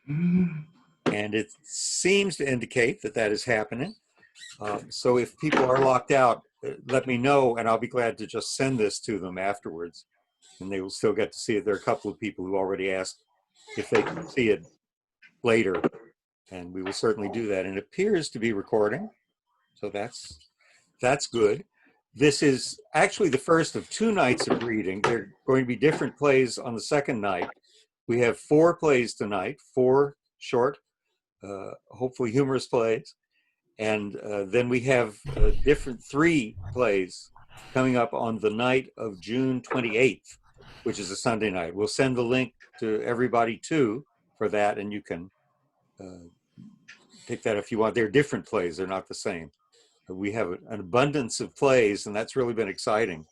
And it seems to indicate that that is happening. So if people are locked out, let me know, and I'll be glad to just send this to them afterwards. And they will still get to see it. There are a couple of people who already asked if they can see it later, and we will certainly do that. And it appears to be recording, so that's good. This is actually the first of 2 nights of reading. There are going to be different plays on the second night. We have 4 plays tonight, 4 short, hopefully humorous plays. And then we have different 3 plays coming up on the night of June 28th, which is a Sunday night. We'll send the link to everybody too for that, and you can pick that if you want. They're different plays, they're not the same. We have an abundance of plays, and that's really been exciting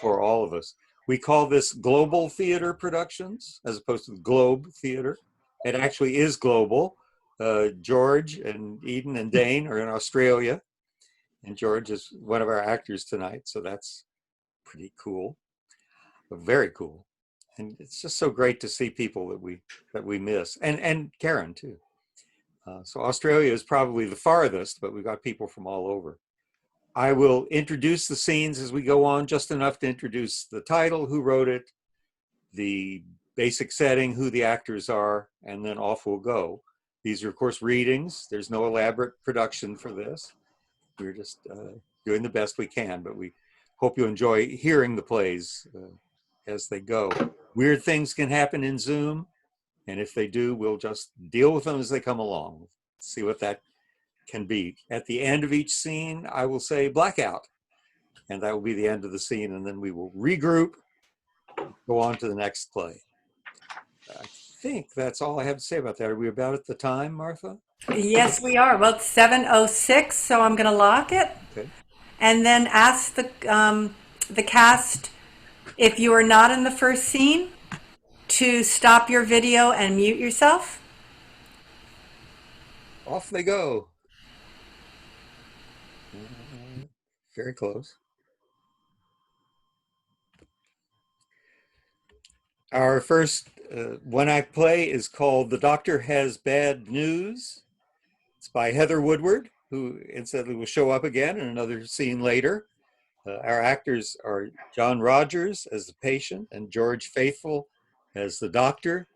for all of us. We call this Global Theater Productions as opposed to Globe Theater. It actually is global. George and Eden and Dane are in Australia, and George is one of our actors tonight, so that's pretty cool, very cool. And it's just so great to see people that we miss, and Karen too. So Australia is probably the farthest, but we've got people from all over. I will introduce the scenes as we go on, just enough to introduce the title, who wrote it, the basic setting, who the actors are, and then off we'll go. These are, of course, readings. There's no elaborate production for this. We're just doing the best we can, but we hope you enjoy hearing the plays as they go. Weird things can happen in Zoom, and if they do, we'll just deal with them as they come along. See what that can be. At the end of each scene, I will say blackout, and that will be the end of the scene, and then we will regroup, go on to the next play. I think that's all I have to say about that. Are we about at the time, Martha? Yes, we are. Well, it's 7:06, so I'm going to lock it. Okay. And then ask the cast, if you are not in the first scene, to stop your video and mute yourself. Off they go. Very close. Our first one-act play is called The Doctor Has Bad News. It's by Heather Woodward, who incidentally will show up again in another scene later. Our actors are John Rogers as the patient and George Faithfull as the doctor.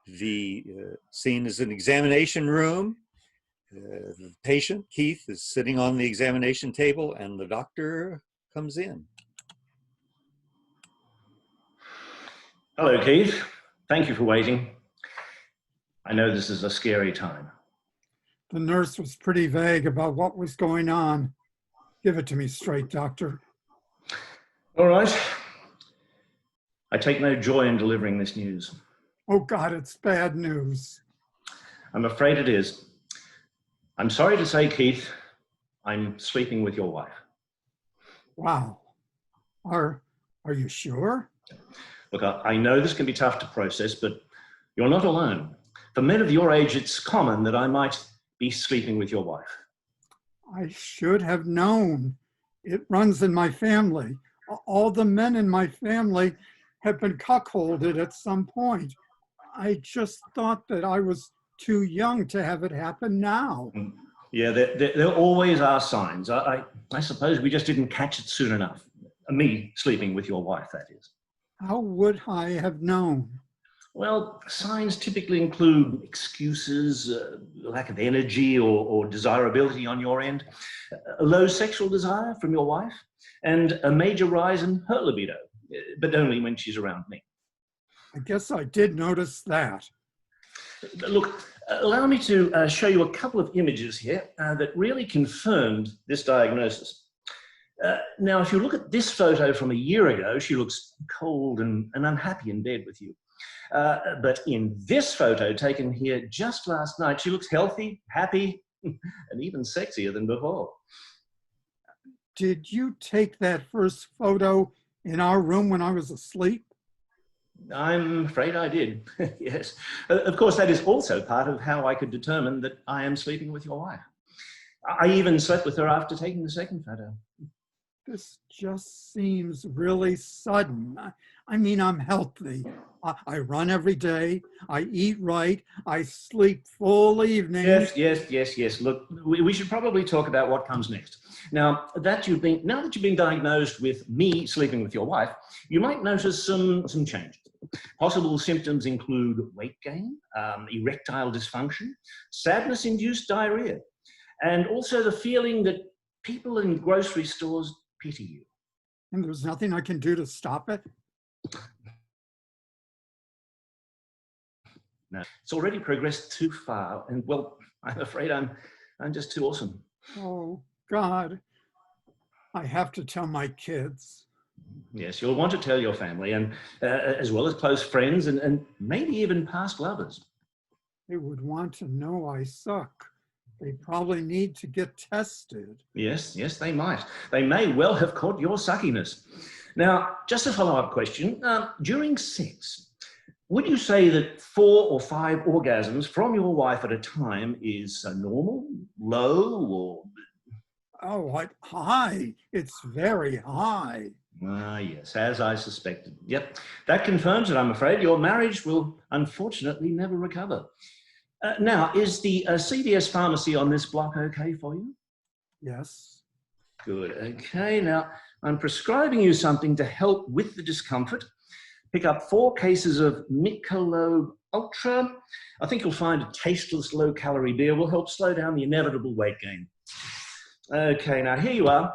The scene is an examination room. The patient, Keith, is sitting on the examination table, and the doctor comes in. Hello, Keith. Thank you for waiting. I know this is a scary time. The nurse was pretty vague about what was going on. Give it to me straight, doctor. All right. I take no joy in delivering this news. Oh God, it's bad news. I'm afraid it is. I'm sorry to say, Keith, I'm sleeping with your wife. Wow. Are you sure? Look, I know this can be tough to process, but you're not alone. For men of your age, it's common that I might be sleeping with your wife. I should have known. It runs in my family. All the men in my family have been cuckolded at some point. I just thought that I was too young to have it happen now. Yeah, there always are signs. I suppose we just didn't catch it soon enough. Me sleeping with your wife, that is. How would I have known? Well, signs typically include excuses, lack of energy or desirability on your end, a low sexual desire from your wife, and a major rise in her libido, but only when she's around me. I guess I did notice that. Look, allow me to show you a couple of images here that really confirmed this diagnosis. Now, if you look at this photo from a year ago, she looks cold and unhappy in bed with you. But in this photo taken here just last night, she looks healthy, happy, and even sexier than before. Did you take that first photo in our room when I was asleep? I'm afraid I did, yes. Of course, that is also part of how I could determine that I am sleeping with your wife. I even slept with her after taking the second photo. This just seems really sudden. I mean, I'm healthy. I run every day. I eat right. I sleep full evenings. Yes. Look, we should probably talk about what comes next. Now that you've been diagnosed with me sleeping with your wife, you might notice some changes. Possible symptoms include weight gain, erectile dysfunction, sadness-induced diarrhea, and also the feeling that people in grocery stores pity you. And there's nothing I can do to stop it? No, it's already progressed too far, and well, I'm afraid I'm just too awesome. Oh, God. I have to tell my kids. Yes, you'll want to tell your family, and as well as close friends and maybe even past lovers. They would want to know I suck. They probably need to get tested. Yes, they might. They may well have caught your suckiness. Now, just a follow-up question. During sex, would you say that 4 or 5 orgasms from your wife at a time is normal, low, or? Oh, high. It's very high. Ah, yes, as I suspected. Yep, that confirms it, I'm afraid. Your marriage will unfortunately never recover. Now, is the CVS pharmacy on this block okay for you? Yes. Good, okay. Now, I'm prescribing you something to help with the discomfort. Pick up 4 cases of Michelob Ultra. I think you'll find a tasteless, low-calorie beer will help slow down the inevitable weight gain. Okay, now here you are.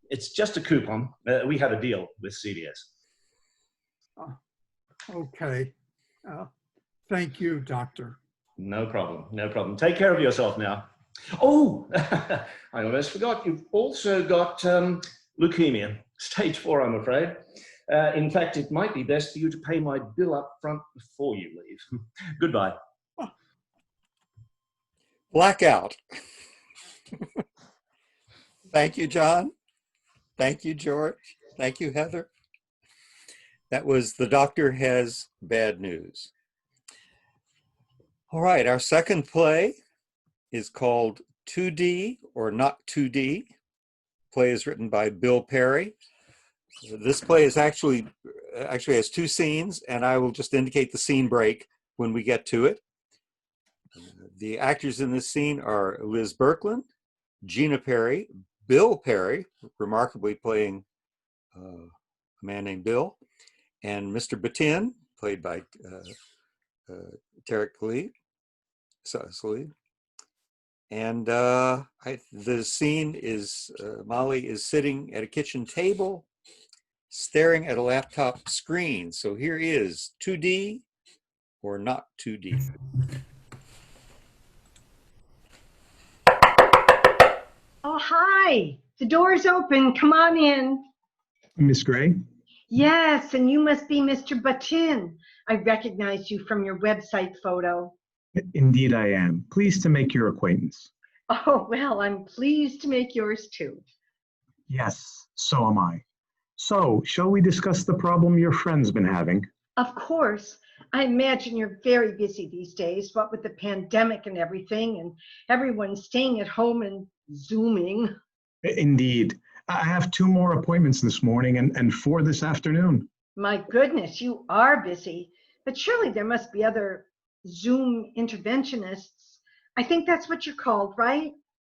It's just a coupon. We have a deal with CVS. Okay. Thank you, doctor. No problem. Take care of yourself now. Oh, I almost forgot. You've also got leukemia, stage 4, I'm afraid. In fact, it might be best for you to pay my bill up front before you leave. Goodbye. Blackout. Thank you, John. Thank you, George. Thank you, Heather. That was The Doctor Has Bad News. All right, our second play is called 2D or Not 2D. Play is written by Bill Perry. This play is actually has 2 scenes, and I will just indicate the scene break when we get to it. The actors in this scene are Liz Burkland, Gina Perry, Bill Perry, remarkably playing a man named Bill, and Mr. Batin, played by Tarek Salib. And the scene is Molly is sitting at a kitchen table, staring at a laptop screen. So here is 2D or Not 2D. Oh, hi. The door's open. Come on in. Miss Gray? Yes, and you must be Mr. Batin. I recognized you from your website photo. Indeed I am. Pleased to make your acquaintance. Oh, well, I'm pleased to make yours too. Yes, so am I. So, shall we discuss the problem your friend's been having? Of course. I imagine you're very busy these days, what with the pandemic and everything, and everyone staying at home and Zooming. Indeed. I have 2 more appointments this morning and 4 this afternoon. My goodness, you are busy. But surely there must be other Zoom interventionists. I think that's what you're called, right?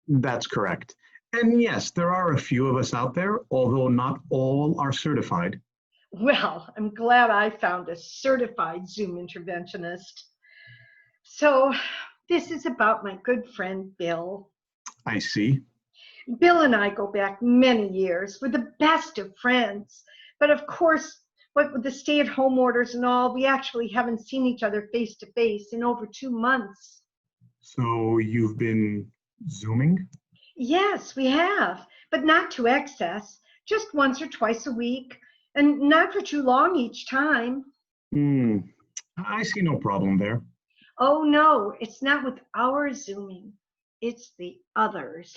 That's correct. And yes, there are a few of us out there, although not all are certified. Well, I'm glad I found a certified Zoom interventionist. So this is about my good friend, Bill. I see. Bill and I go back many years. We're the best of friends. But of course, what with the stay-at-home orders and all, we actually haven't seen each other face to face in over 2 months. So you've been Zooming? Yes, we have, but not to excess. Just once or twice a week, and not for too long each time. I see no problem there. Oh no, it's not with our Zooming. It's the others.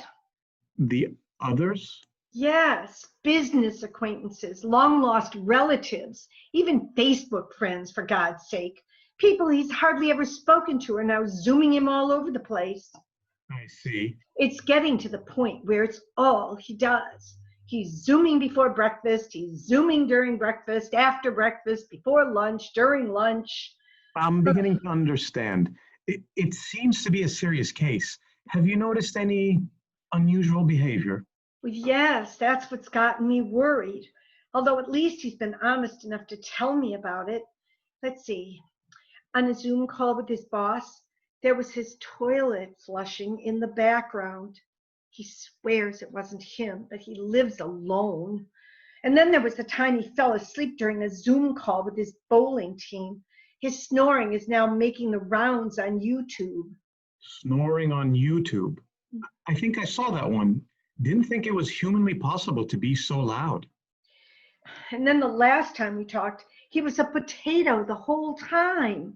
The others? Yes, business acquaintances, long-lost relatives, even Facebook friends, for God's sake. People he's hardly ever spoken to are now Zooming him all over the place. I see. It's getting to the point where it's all he does. He's Zooming before breakfast. He's Zooming during breakfast, after breakfast, before lunch, during lunch. I'm beginning to understand. It seems to be a serious case. Have you noticed any unusual behavior? Well, yes, that's what's gotten me worried. Although at least he's been honest enough to tell me about it. Let's see. On a Zoom call with his boss, there was his toilet flushing in the background. He swears it wasn't him, but he lives alone. And then there was the time he fell asleep during a Zoom call with his bowling team. His snoring is now making the rounds on YouTube. Snoring on YouTube. I think I saw that one. Didn't think it was humanly possible to be so loud. And then the last time we talked, he was a potato the whole time.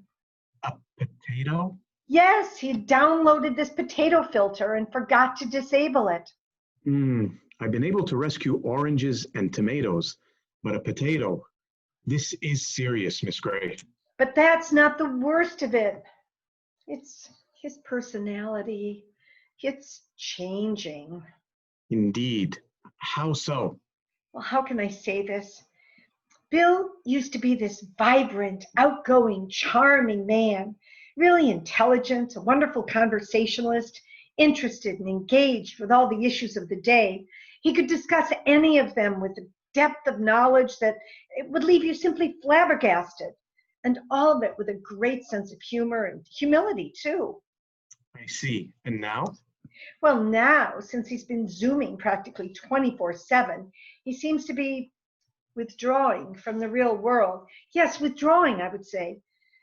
A potato? Yes, he downloaded this potato filter and forgot to disable it. I've been able to rescue oranges and tomatoes, but a potato. This is serious, Miss Gray. But that's not the worst of it. It's his personality. It's changing. Indeed. How so? Well, how can I say this? Bill used to be this vibrant, outgoing, charming man, really intelligent, a wonderful conversationalist, interested and engaged with all the issues of the day. He could discuss any of them with a depth of knowledge that it would leave you simply flabbergasted, and all of it with a great sense of humor and humility, too. I see. And now? Well, now, since he's been Zooming practically 24/7, he seems to be withdrawing from the real world. Yes, withdrawing, I would say.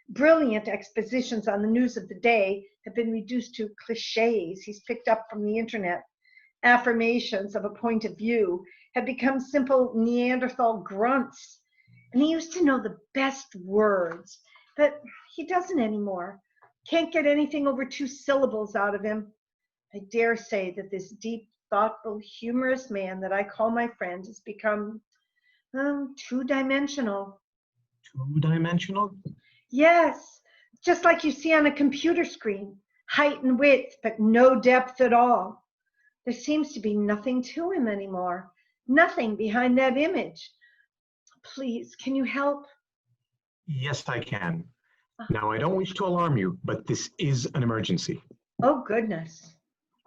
Brilliant expositions on the news of the day have been reduced to cliches he's picked up from the internet. Affirmations of a point of view have become simple Neanderthal grunts. And he used to know the best words, but he doesn't anymore. Can't get anything over 2 syllables out of him. I dare say that this deep, thoughtful, humorous man that I call my friend has become two-dimensional. Two-dimensional? Yes, just like you see on a computer screen, height and width, but no depth at all. There seems to be nothing to him anymore, nothing behind that image. Please, can you help? Yes, I can. Now, I don't wish to alarm you, but this is an emergency. Oh, goodness.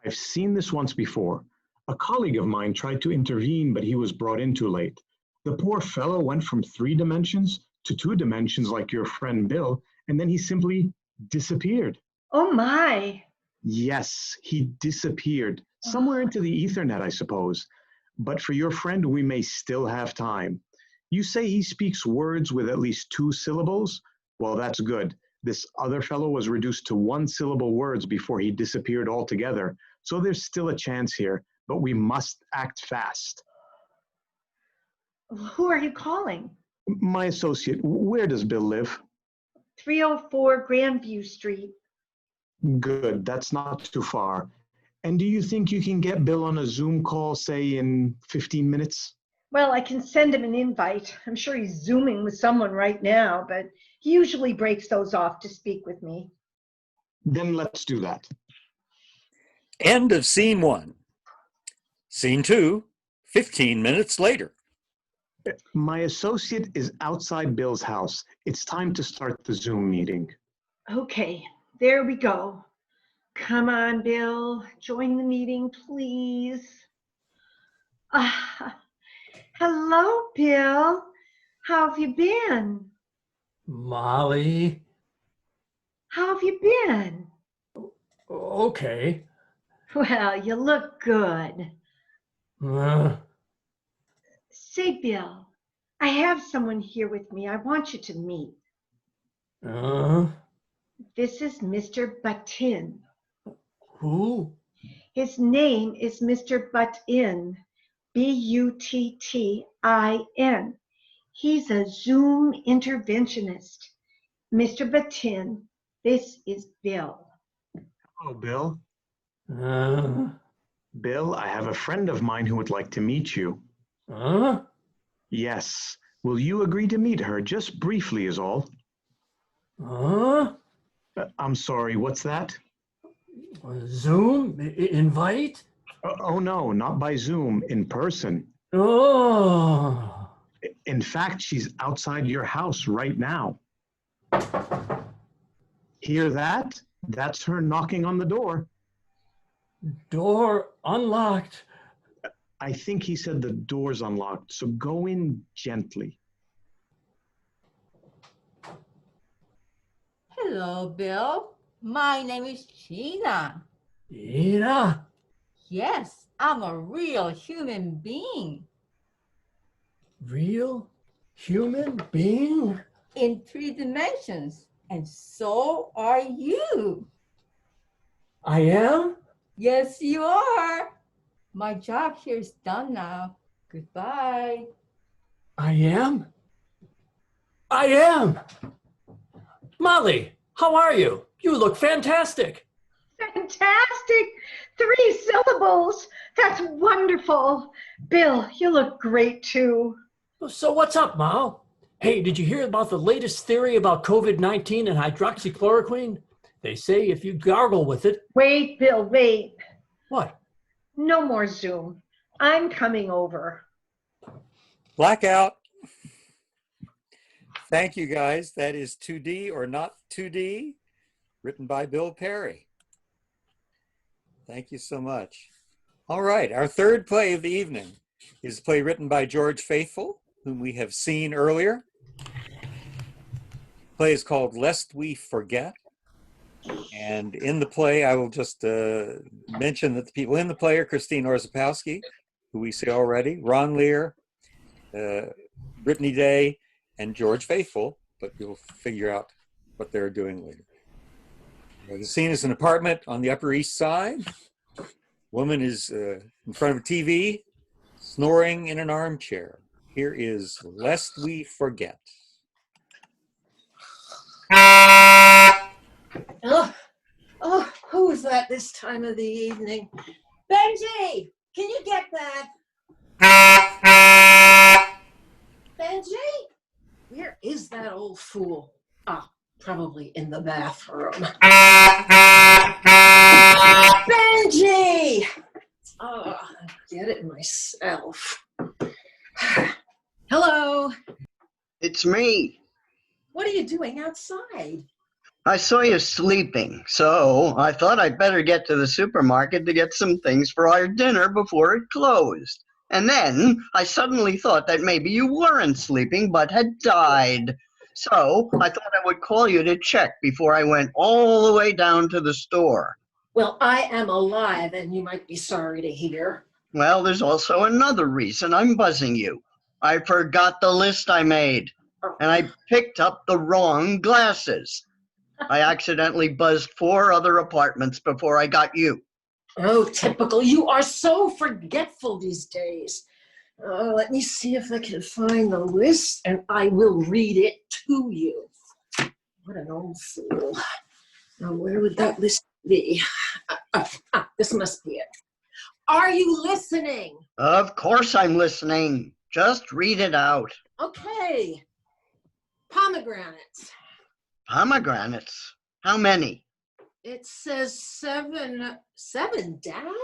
I've seen this once before. A colleague of mine tried to intervene, but he was brought in too late. The poor fellow went from 3 dimensions to 2 dimensions like your friend Bill, and then he simply disappeared. Oh, my. Yes, he disappeared. Somewhere into the Ethernet, I suppose. But for your friend, we may still have time. You say he speaks words with at least 2 syllables? Well, that's good. This other fellow was reduced to 1-syllable words before he disappeared altogether. So there's still a chance here, but we must act fast. Who are you calling? My associate, where does Bill live? 304 Grandview Street. Good, that's not too far. And do you think you can get Bill on a Zoom call, say, in 15 minutes? Well, I can send him an invite. I'm sure he's Zooming with someone right now, but he usually breaks those off to speak with me. Then let's do that. End of scene 1. Scene 2, 15 minutes later. My associate is outside Bill's house. It's time to start the Zoom meeting. Okay, there we go. Come on, Bill. Join the meeting, please. Hello, Bill. How have you been? Molly. How have you been? Okay. Well, you look good. Say, Bill, I have someone here with me I want you to meet. This is Mr. Buttin. Who? His name is Mr. Buttin, Buttin. He's a Zoom interventionist. Mr. Buttin, this is Bill. Hello, Bill. Bill, I have a friend of mine who would like to meet you. Yes. Will you agree to meet her? Just briefly is all. I'm sorry, what's that? Zoom? Invite? Oh, no, not by Zoom, in person. Oh. In fact, she's outside your house right now. Hear that? That's her knocking on the door. Door unlocked. I think he said the door's unlocked, so go in gently. Hello, Bill. My name is Gina. Gina? Yes, I'm a real human being Real human being? in 3 dimensions, and so are you. I am? Yes, you are. My job here is done now. Goodbye. I am? I am! Molly, how are you? You look fantastic. Fantastic. 3 syllables. That's wonderful. Bill, you look great too. So what's up, Mal? Hey, did you hear about the latest theory about COVID-19 and hydroxychloroquine? They say if you gargle with it... Wait, Bill, wait. What? No more Zoom. I'm coming over. Blackout. Thank you, guys. That is 2D or Not 2D, written by Bill Perry. Thank you so much. All right, our third play of the evening is a play written by George Faithfull, whom we have seen earlier. The play is called Lest We Forget. And in the play, I will just mention that the people in the play are Christine Orzepowski, who we see already, Ron Lear, Brittney Day, and George Faithfull, but you'll figure out what they're doing later. The scene is an apartment on the Upper East Side. Woman is in front of a TV, snoring in an armchair. Here is Lest We Forget. Oh, who is that this time of the evening? Benji, can you get that? Benji? Where is that old fool? Ah, probably in the bathroom. Benji! Oh, I'll get it myself. Hello. It's me. What are you doing outside? I saw you sleeping, so I thought I'd better get to the supermarket to get some things for our dinner before it closed. And then I suddenly thought that maybe you weren't sleeping but had died. So I thought I would call you to check before I went all the way down to the store. Well, I am alive, and you might be sorry to hear. Well, there's also another reason I'm buzzing you. I forgot the list I made, and I picked up the wrong glasses. I accidentally buzzed 4 other apartments before I got you. Oh, typical. You are so forgetful these days. Let me see if I can find the list, and I will read it to you. What an old fool. Now, where would that list be? This must be it. Are you listening? Of course I'm listening. Just read it out. Okay. Pomegranates. Pomegranates? How many? It says 7 down?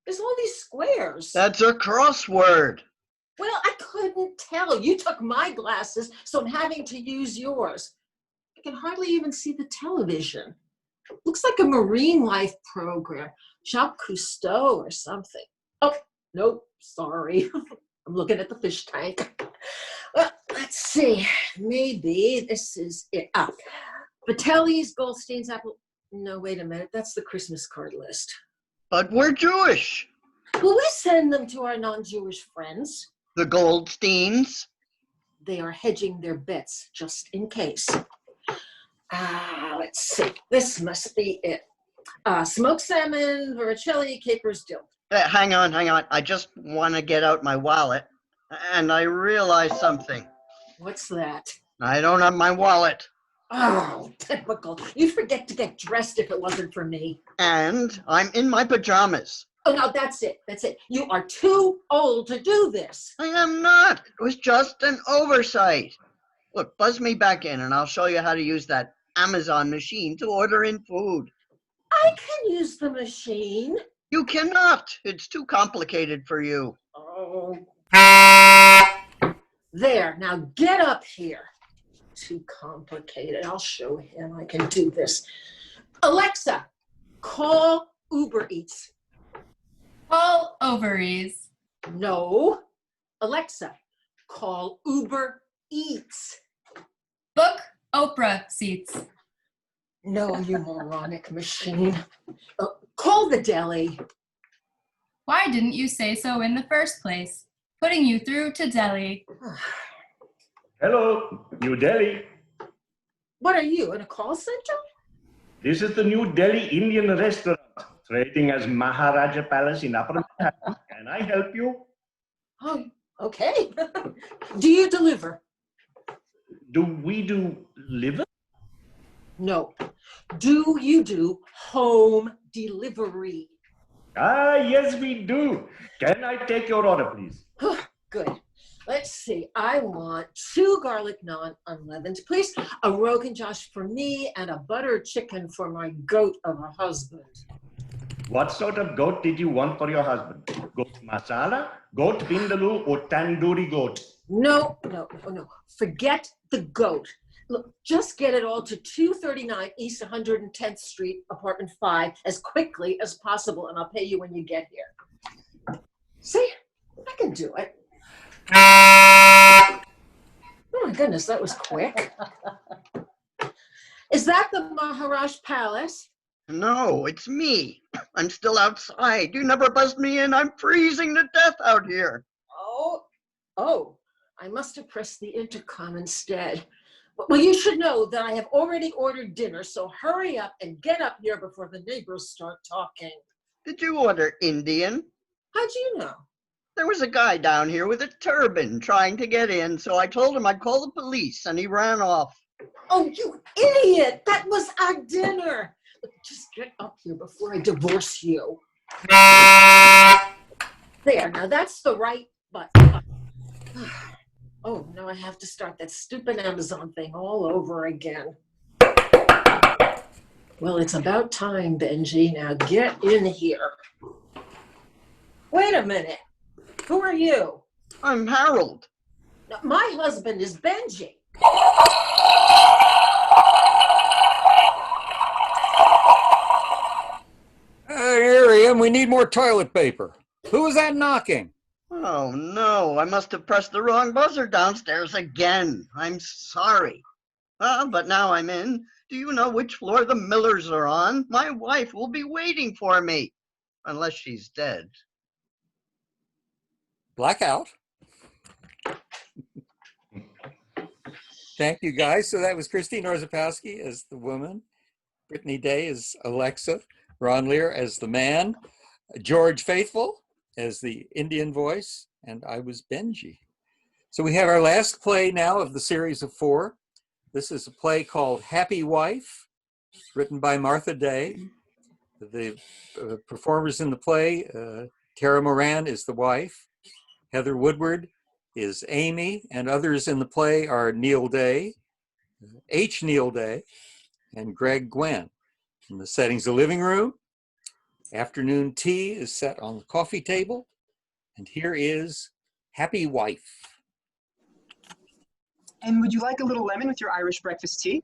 There's all these squares. That's a crossword. Well, I couldn't tell. You took my glasses, so I'm having to use yours. I can hardly even see the television. Looks like a marine life program. Jacques Cousteau or something. Oh, nope, sorry. I'm looking at the fish tank. Well, let's see. Maybe this is it. Vitelli's, Goldstein's, Apple. No, wait a minute. That's the Christmas card list. But we're Jewish. Will we send them to our non-Jewish friends? The Goldsteins. They are hedging their bets just in case. Let's see. This must be it. Smoked salmon, vermicelli, capers, dill. Hang on. I just want to get out my wallet. And I realized something. What's that? I don't have my wallet. Oh, typical. You'd forget to get dressed if it wasn't for me. And I'm in my pajamas. Oh, no, that's it. You are too old to do this. I am not. It was just an oversight. Look, buzz me back in and I'll show you how to use that Amazon machine to order in food. I can use the machine. You cannot. It's too complicated for you. Oh. There, now get up here. Too complicated. I'll show him I can do this. Alexa, call Uber Eats. Call ovaries. No. Alexa, call Uber Eats. Book Oprah seats. No, you moronic machine. Call the deli. Why didn't you say so in the first place? Putting you through to deli. Hello, New Delhi. What are you, in a call center? This is the New Delhi Indian restaurant, trading as Maharaja Palace in Upper Manhattan. Can I help you? Oh, okay. Do you deliver? Do we do liver? No. Do you do home delivery? Ah, yes, we do. Can I take your order, please? Good. Let's see. I want 2 garlic naan unleavened, please. A Rogan Josh for me and a butter chicken for my goat of a husband. What sort of goat did you want for your husband? Goat masala, goat vindaloo, or tandoori goat? No. Forget the goat. Look, just get it all to 239 East 110th Street, apartment 5, as quickly as possible, and I'll pay you when you get here. See? I can do it. Oh my goodness, that was quick. Is that the Maharaj Palace? No, it's me. I'm still outside. You never buzzed me in. I'm freezing to death out here. Oh, I must have pressed the intercom instead. Well, you should know that I have already ordered dinner, so hurry up and get up here before the neighbors start talking. Did you order Indian? How'd you know? There was a guy down here with a turban trying to get in, so I told him I'd call the police, and he ran off. Oh, you idiot! That was our dinner! Look, just get up here before I divorce you. There, now that's the right button. Oh, now I have to start that stupid Amazon thing all over again. Well, it's about time, Benji. Now get in here. Wait a minute. Who are you? I'm Harold. Now, my husband is Benji. Ariam, we need more toilet paper. Who was that knocking? Oh, no, I must have pressed the wrong buzzer downstairs again. I'm sorry. But now I'm in. Do you know which floor the Millers are on? My wife will be waiting for me. Unless she's dead. Blackout. Thank you, guys. So that was Christine Orzepowski as the woman, Brittney Day as Alexa, Ron Lear as the man, George Faithfull as the Indian voice, and I was Benji. So we have our last play now of the series of 4. This is a play called Happy Wife, written by Martha Day. The performers in the play, Tara Moran is the wife, Heather Woodward is Amy, and others in the play are Neal Day, H. Neal Day, and Greg Gwyn. And the setting's a living room. Afternoon tea is set on the coffee table. And here is Happy Wife. And would you like a little lemon with your Irish breakfast tea?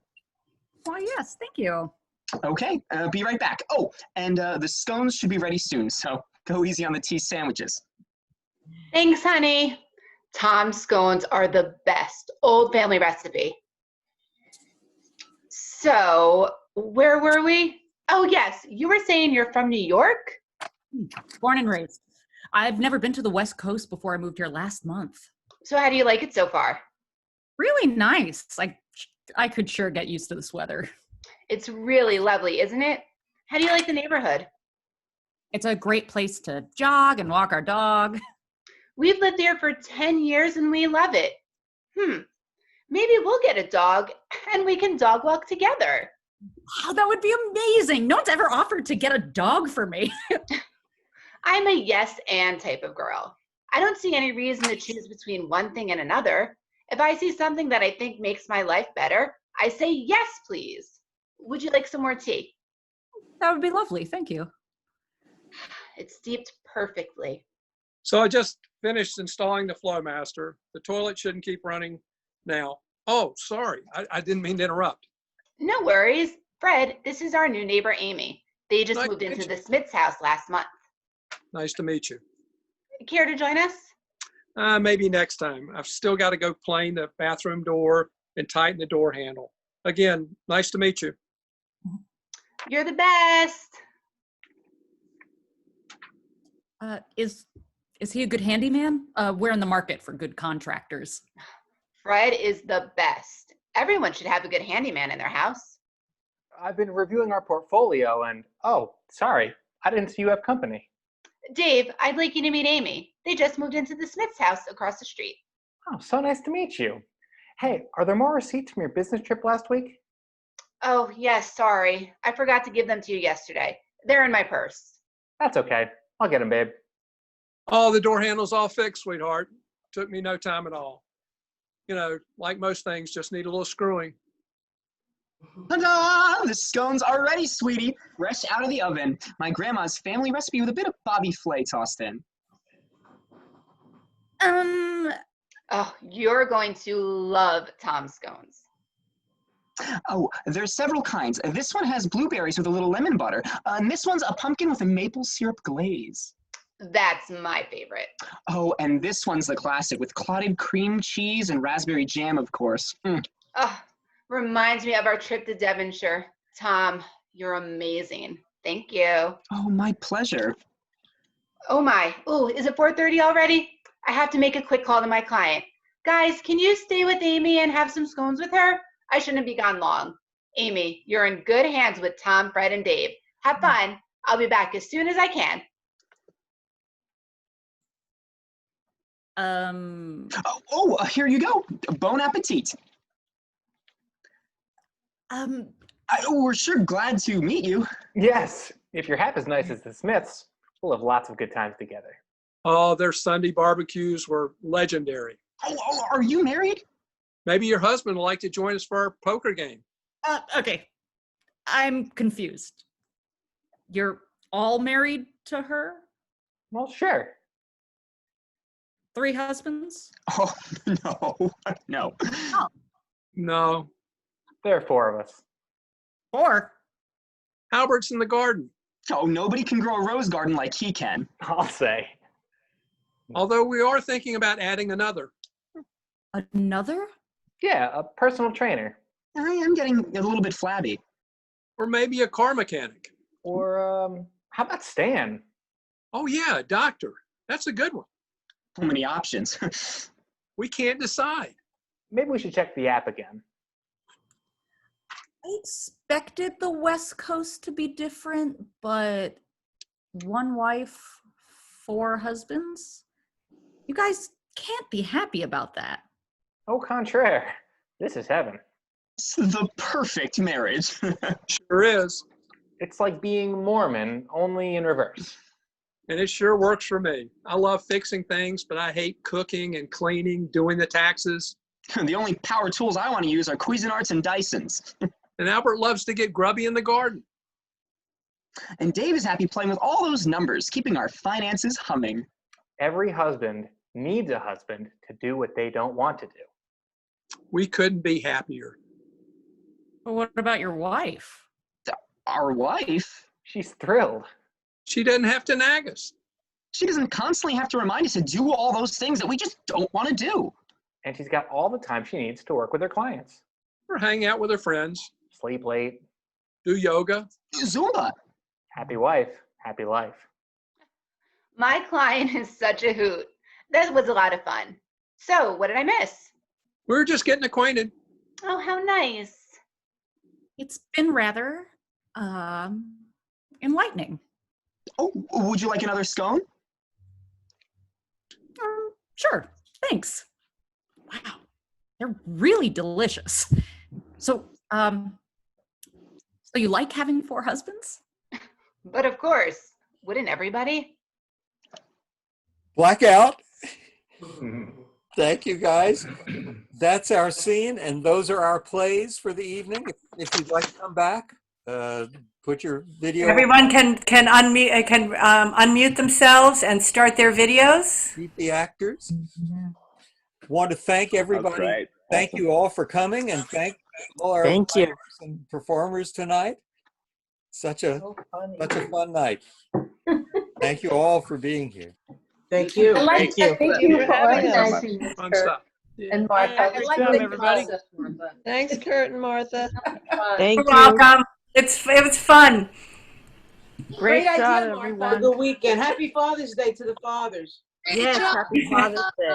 Why, yes, thank you. Okay, be right back. Oh, and the scones should be ready soon, so go easy on the tea sandwiches. Thanks, honey. Tom's scones are the best. Old family recipe. So, where were we? Oh, yes, you were saying you're from New York? Born and raised. I've never been to the West Coast before I moved here last month. So how do you like it so far? Really nice. I could sure get used to this weather. It's really lovely, isn't it? How do you like the neighborhood? It's a great place to jog and walk our dog. We've lived there for 10 years and we love it. Maybe we'll get a dog and we can dog walk together. Wow, that would be amazing. No one's ever offered to get a dog for me. I'm a yes and type of girl. I don't see any reason to choose between one thing and another. If I see something that I think makes my life better, I say yes, please. Would you like some more tea? That would be lovely. Thank you. It's steeped perfectly. So I just finished installing the Flowmaster. The toilet shouldn't keep running now. Oh, sorry. I didn't mean to interrupt. No worries. Fred, this is our new neighbor, Amy. They just Nice moved to into meet the you. Smith's house last month. Nice to meet you. Care to join us? Maybe next time. I've still got to go plane the bathroom door and tighten the door handle. Again, nice to meet you. You're the best. Is he a good handyman? We're in the market for good contractors. Fred is the best. Everyone should have a good handyman in their house. I've been reviewing our portfolio and, oh, sorry, I didn't see you have company. Dave, I'd like you to meet Amy. They just moved into the Smith's house across the street. Oh, so nice to meet you. Hey, are there more receipts from your business trip last week? Oh, yes, sorry. I forgot to give them to you yesterday. They're in my purse. That's okay. I'll get them, babe. Oh, the door handle's all fixed, sweetheart. Took me no time at all. You know, like most things, just need a little screwing. Ta-da! The scones are ready, sweetie. Fresh out of the oven. My grandma's family recipe with a bit of bobby flay tossed in. Oh, you're going to love Tom's scones. Oh, there's several kinds. This one has blueberries with a little lemon butter. And this one's a pumpkin with a maple syrup glaze. That's my favorite. Oh, and this one's the classic with clotted cream cheese and raspberry jam, of course. Oh, reminds me of our trip to Devonshire. Tom, you're amazing. Thank you. Oh, my pleasure. Oh my. Oh, is it 4:30 already? I have to make a quick call to my client. Guys, can you stay with Amy and have some scones with her? I shouldn't be gone long. Amy, you're in good hands with Tom, Fred, and Dave. Have fun. I'll be back as soon as I can. Here you go. Bon appetit. We're sure glad to meet you. Yes, if you're half as nice as the Smiths, we'll have lots of good times together. Oh, their Sunday barbecues were legendary. Oh, are you married? Maybe your husband would like to join us for our poker game. Okay. I'm confused. You're all married to her? Well, sure. 3 husbands? Oh, no. Oh. No. There are 4 of us. 4? Albert's in the garden. Oh, nobody can grow a rose garden like he can. I'll say. Although we are thinking about adding another. Another? Yeah, a personal trainer. I am getting a little bit flabby. Or maybe a car mechanic. Or, how about Stan? Oh yeah, a doctor. That's a good one. So many options. We can't decide. Maybe we should check the app again. I expected the West Coast to be different, but 1 wife, 4 husbands? You guys can't be happy about that. Au contraire. This is heaven. It's the perfect marriage. Sure is. It's like being Mormon, only in reverse. And it sure works for me. I love fixing things, but I hate cooking and cleaning, doing the taxes. The only power tools I want to use are Cuisinarts and Dysons. And Albert loves to get grubby in the garden. And Dave is happy playing with all those numbers, keeping our finances humming. Every husband needs a husband to do what they don't want to do. We couldn't be happier. But what about your wife? Our wife? She's thrilled. She doesn't have to nag us. She doesn't constantly have to remind us to do all those things that we just don't want to do. And she's got all the time she needs to work with her clients. Or hang out with her friends. Sleep late. Do yoga. Zumba. Happy wife, happy life. My client is such a hoot. That was a lot of fun. So, what did I miss? We were just getting acquainted. Oh, how nice. It's been rather enlightening. Oh, would you like another scone? Sure, thanks. Wow, they're really delicious. So you like having 4 husbands? But of course, wouldn't everybody? Blackout. Thank you, guys. That's our scene, and those are our plays for the evening. If you'd like to come back, Put your video. Everyone can unmute themselves and start their videos. Meet the actors. Want to thank everybody. Great. Thank Awesome. you all for coming, and thank all our Thank you. writers and performers tonight. Such a fun night. Thank you all for being here. Thank you. Thank you for having us. Fun stuff. And Martha. I like Good the everybody. process, Martha. Thanks, Kurt and Martha. You're welcome. It was fun. Great idea, job, Martha. everyone. Good weekend. Happy Father's Day to the fathers. Yes, happy Father's Day.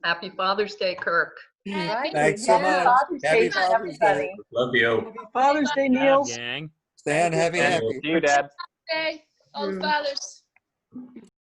Happy Father's Day, Kirk. Thanks so much. Happy Father's Day. Love you. Happy Father's Day, Neal. Gang. Stan, happy. See you, Dad. Day, all the fathers.